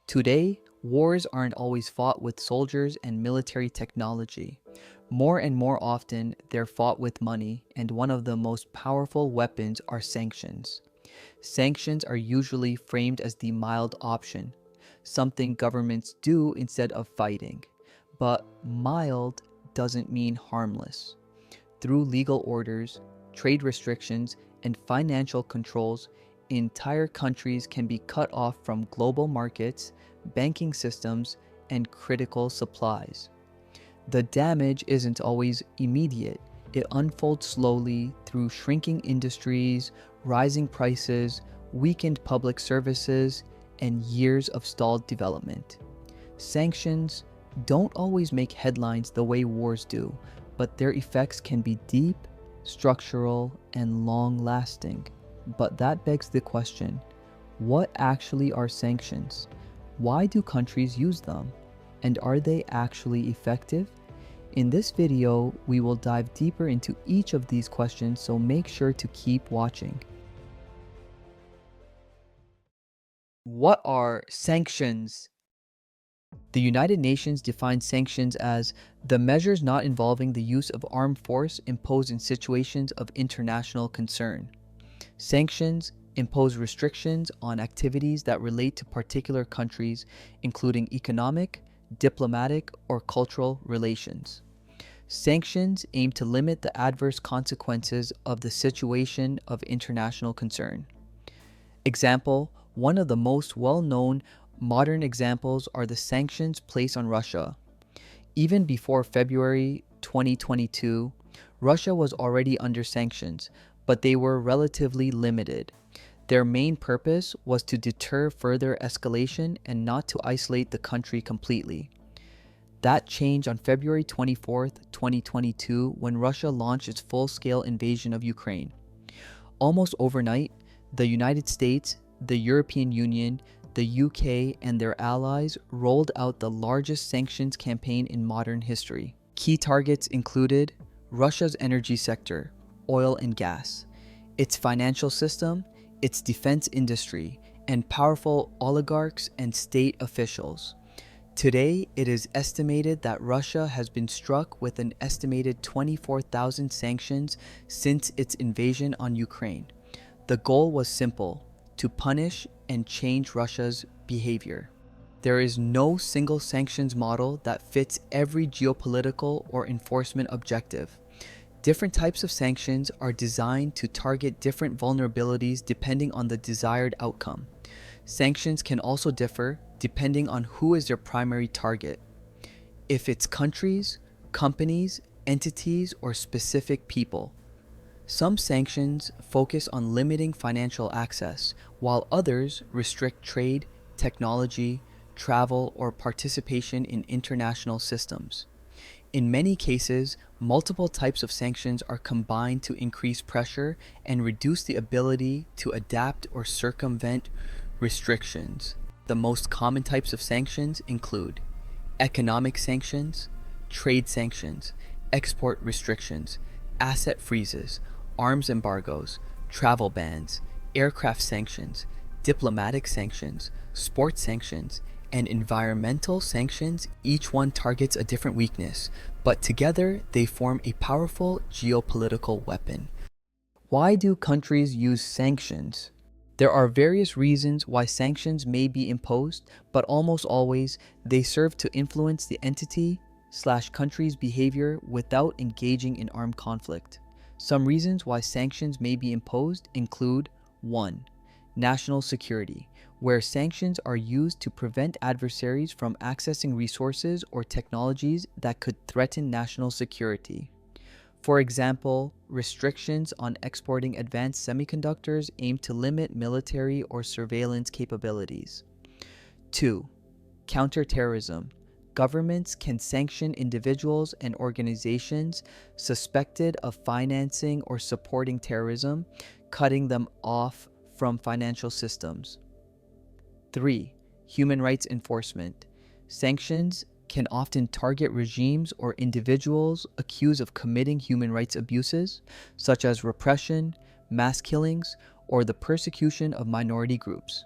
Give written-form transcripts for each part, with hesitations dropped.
Today, wars aren't always fought with soldiers and military technology. More and more often, they're fought with money, and one of the most powerful weapons are sanctions. Sanctions are usually framed as the mild option, something governments do instead of fighting. But mild doesn't mean harmless. Through legal orders, trade restrictions, and financial controls, entire countries can be cut off from global markets, banking systems, and critical supplies. The damage isn't always immediate. It unfolds slowly through shrinking industries, rising prices, weakened public services, and years of stalled development. Sanctions don't always make headlines the way wars do, but their effects can be deep, structural, and long lasting. But that begs the question, what actually are sanctions? Why do countries use them? And are they actually effective? In this video, we will dive deeper into each of these questions, so make sure to keep watching. What are sanctions? The United Nations defines sanctions as the measures not involving the use of armed force imposed in situations of international concern. Sanctions impose restrictions on activities that relate to particular countries, including economic, diplomatic, or cultural relations. Sanctions aim to limit the adverse consequences of the situation of international concern. Example, one of the most well-known modern examples are the sanctions placed on Russia. Even before February 2022, Russia was already under sanctions, but they were relatively limited. Their main purpose was to deter further escalation and not to isolate the country completely. That changed on February 24, 2022, when Russia launched its full-scale invasion of Ukraine. Almost overnight, the United States, the European Union, the UK, and their allies rolled out the largest sanctions campaign in modern history. Key targets included Russia's energy sector, oil and gas, its financial system, its defense industry, and powerful oligarchs and state officials. Today, it is estimated that Russia has been struck with an estimated 24,000 sanctions since its invasion on Ukraine. The goal was simple: to punish and change Russia's behavior. There is no single sanctions model that fits every geopolitical or enforcement objective. Different types of sanctions are designed to target different vulnerabilities depending on the desired outcome. Sanctions can also differ depending on who is their primary target. If it's countries, companies, entities, or specific people. Some sanctions focus on limiting financial access, while others restrict trade, technology, travel, or participation in international systems. In many cases, multiple types of sanctions are combined to increase pressure and reduce the ability to adapt or circumvent restrictions. The most common types of sanctions include economic sanctions, trade sanctions, export restrictions, asset freezes, arms embargoes, travel bans, aircraft sanctions, diplomatic sanctions, sports sanctions, and environmental sanctions. Each one targets a different weakness, but together they form a powerful geopolitical weapon. Why do countries use sanctions? There are various reasons why sanctions may be imposed, but almost always they serve to influence the entity/country's behavior without engaging in armed conflict. Some reasons why sanctions may be imposed include 1. National security, where sanctions are used to prevent adversaries from accessing resources or technologies that could threaten national security. For example, restrictions on exporting advanced semiconductors aim to limit military or surveillance capabilities. 2. Counterterrorism. Governments can sanction individuals and organizations suspected of financing or supporting terrorism, cutting them off from financial systems. 3. Human rights enforcement. Sanctions can often target regimes or individuals accused of committing human rights abuses, such as repression, mass killings, or the persecution of minority groups.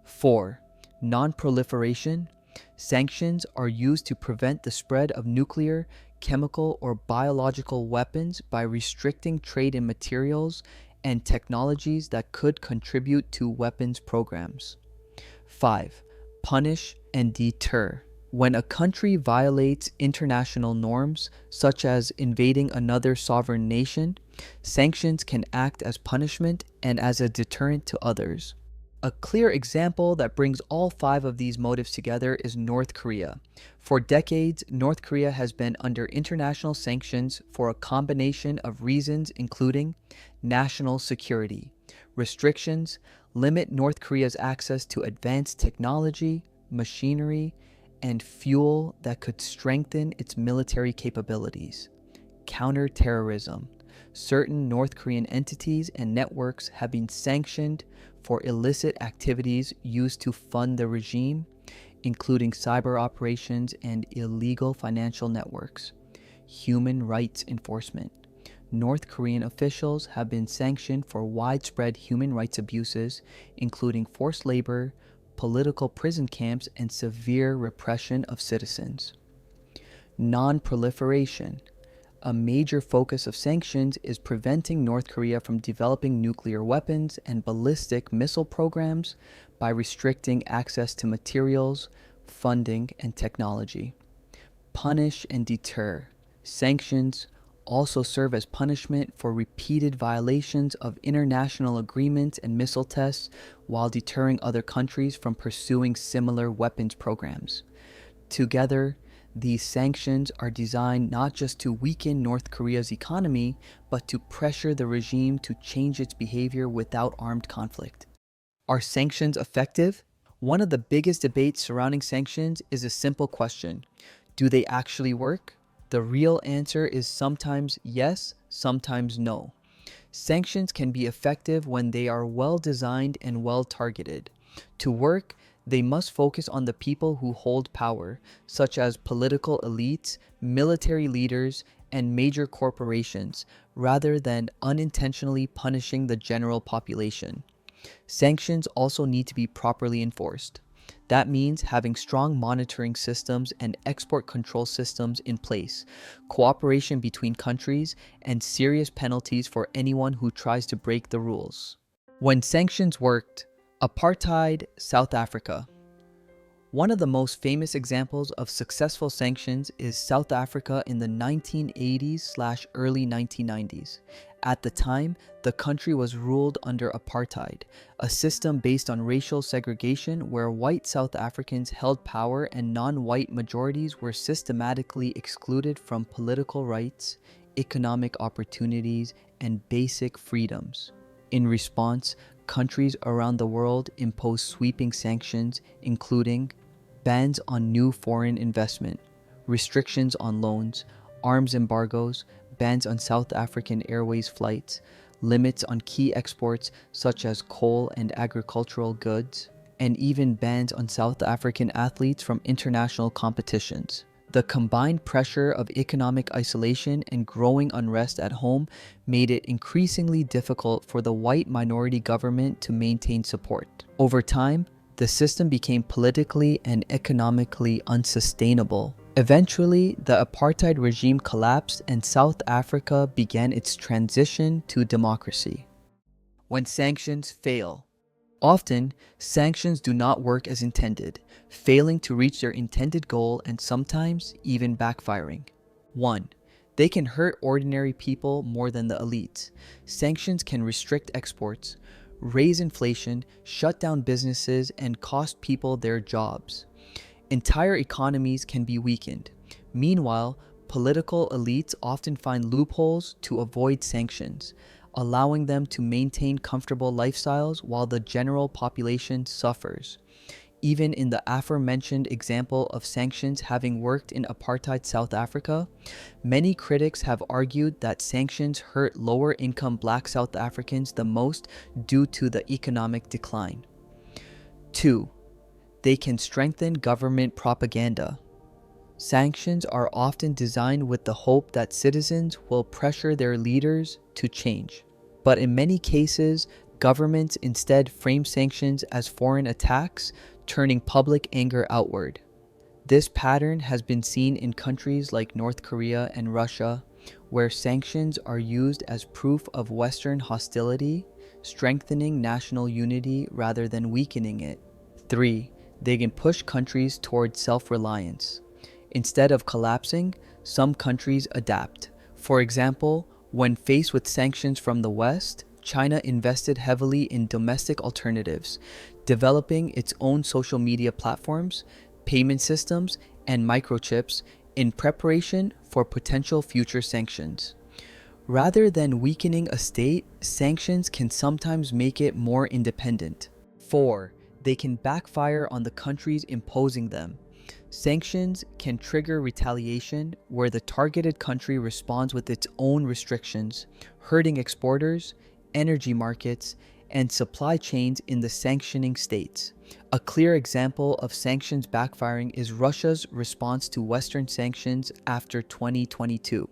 4. Non-proliferation. Sanctions are used to prevent the spread of nuclear, chemical, or biological weapons by restricting trade in materials and technologies that could contribute to weapons programs. 5. Punish and deter. When a country violates international norms, such as invading another sovereign nation, sanctions can act as punishment and as a deterrent to others. A clear example that brings all 5 of these motives together is North Korea. For decades, North Korea has been under international sanctions for a combination of reasons, including national security. Restrictions limit North Korea's access to advanced technology, machinery, and fuel that could strengthen its military capabilities. Counterterrorism. Certain North Korean entities and networks have been sanctioned for illicit activities used to fund the regime, including cyber operations and illegal financial networks. Human rights enforcement. North Korean officials have been sanctioned for widespread human rights abuses, including forced labor, political prison camps, and severe repression of citizens. Non-proliferation. A major focus of sanctions is preventing North Korea from developing nuclear weapons and ballistic missile programs by restricting access to materials, funding, and technology. Punish and deter. Sanctions also serve as punishment for repeated violations of international agreements and missile tests while deterring other countries from pursuing similar weapons programs. Together, these sanctions are designed not just to weaken North Korea's economy, but to pressure the regime to change its behavior without armed conflict. Are sanctions effective? One of the biggest debates surrounding sanctions is a simple question. Do they actually work? The real answer is sometimes yes, sometimes no. Sanctions can be effective when they are well designed and well targeted. To work, they must focus on the people who hold power, such as political elites, military leaders, and major corporations, rather than unintentionally punishing the general population. Sanctions also need to be properly enforced. That means having strong monitoring systems and export control systems in place, cooperation between countries, and serious penalties for anyone who tries to break the rules. When sanctions worked, apartheid South Africa. One of the most famous examples of successful sanctions is South Africa in the 1980s/early 1990s. At the time, the country was ruled under apartheid, a system based on racial segregation where white South Africans held power and non-white majorities were systematically excluded from political rights, economic opportunities, and basic freedoms. In response, countries around the world imposed sweeping sanctions, including bans on new foreign investment, restrictions on loans, arms embargoes, bans on South African Airways flights, limits on key exports such as coal and agricultural goods, and even bans on South African athletes from international competitions. The combined pressure of economic isolation and growing unrest at home made it increasingly difficult for the white minority government to maintain support. Over time, the system became politically and economically unsustainable. Eventually, the apartheid regime collapsed and South Africa began its transition to democracy. When sanctions fail. Often, sanctions do not work as intended, failing to reach their intended goal and sometimes even backfiring. 1. They can hurt ordinary people more than the elites. Sanctions can restrict exports, raise inflation, shut down businesses, and cost people their jobs. Entire economies can be weakened. Meanwhile, political elites often find loopholes to avoid sanctions, allowing them to maintain comfortable lifestyles while the general population suffers. Even in the aforementioned example of sanctions having worked in apartheid South Africa, many critics have argued that sanctions hurt lower-income Black South Africans the most due to the economic decline. 2. They can strengthen government propaganda. Sanctions are often designed with the hope that citizens will pressure their leaders to change. But in many cases, governments instead frame sanctions as foreign attacks, turning public anger outward. This pattern has been seen in countries like North Korea and Russia, where sanctions are used as proof of Western hostility, strengthening national unity rather than weakening it. 3. They can push countries toward self-reliance. Instead of collapsing, some countries adapt. For example, when faced with sanctions from the West, China invested heavily in domestic alternatives, developing its own social media platforms, payment systems, and microchips in preparation for potential future sanctions. Rather than weakening a state, sanctions can sometimes make it more independent. 4. They can backfire on the countries imposing them. Sanctions can trigger retaliation where the targeted country responds with its own restrictions, hurting exporters, energy markets, and supply chains in the sanctioning states. A clear example of sanctions backfiring is Russia's response to Western sanctions after 2022.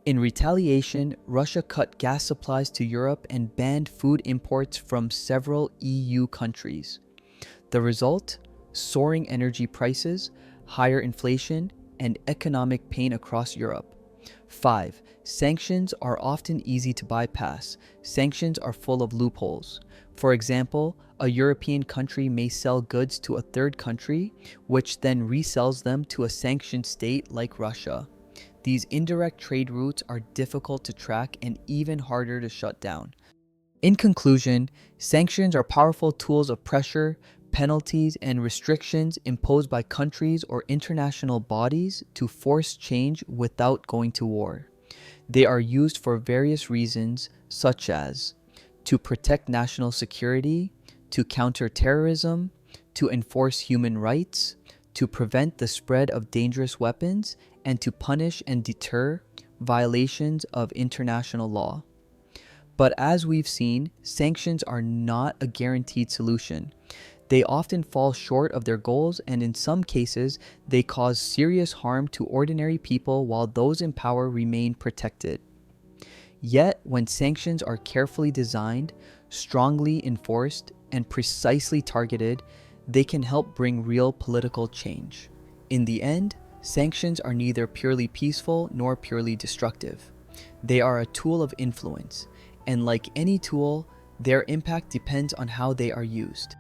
In retaliation, Russia cut gas supplies to Europe and banned food imports from several EU countries. The result? Soaring energy prices, higher inflation, and economic pain across Europe. 5. Sanctions are often easy to bypass. Sanctions are full of loopholes. For example, a European country may sell goods to a third country, which then resells them to a sanctioned state like Russia. These indirect trade routes are difficult to track and even harder to shut down. In conclusion, sanctions are powerful tools of pressure, penalties, and restrictions imposed by countries or international bodies to force change without going to war. They are used for various reasons, such as to protect national security, to counter terrorism, to enforce human rights, to prevent the spread of dangerous weapons, and to punish and deter violations of international law. But as we've seen, sanctions are not a guaranteed solution. They often fall short of their goals, and in some cases, they cause serious harm to ordinary people while those in power remain protected. Yet, when sanctions are carefully designed, strongly enforced, and precisely targeted, they can help bring real political change. In the end, sanctions are neither purely peaceful nor purely destructive. They are a tool of influence, and like any tool, their impact depends on how they are used.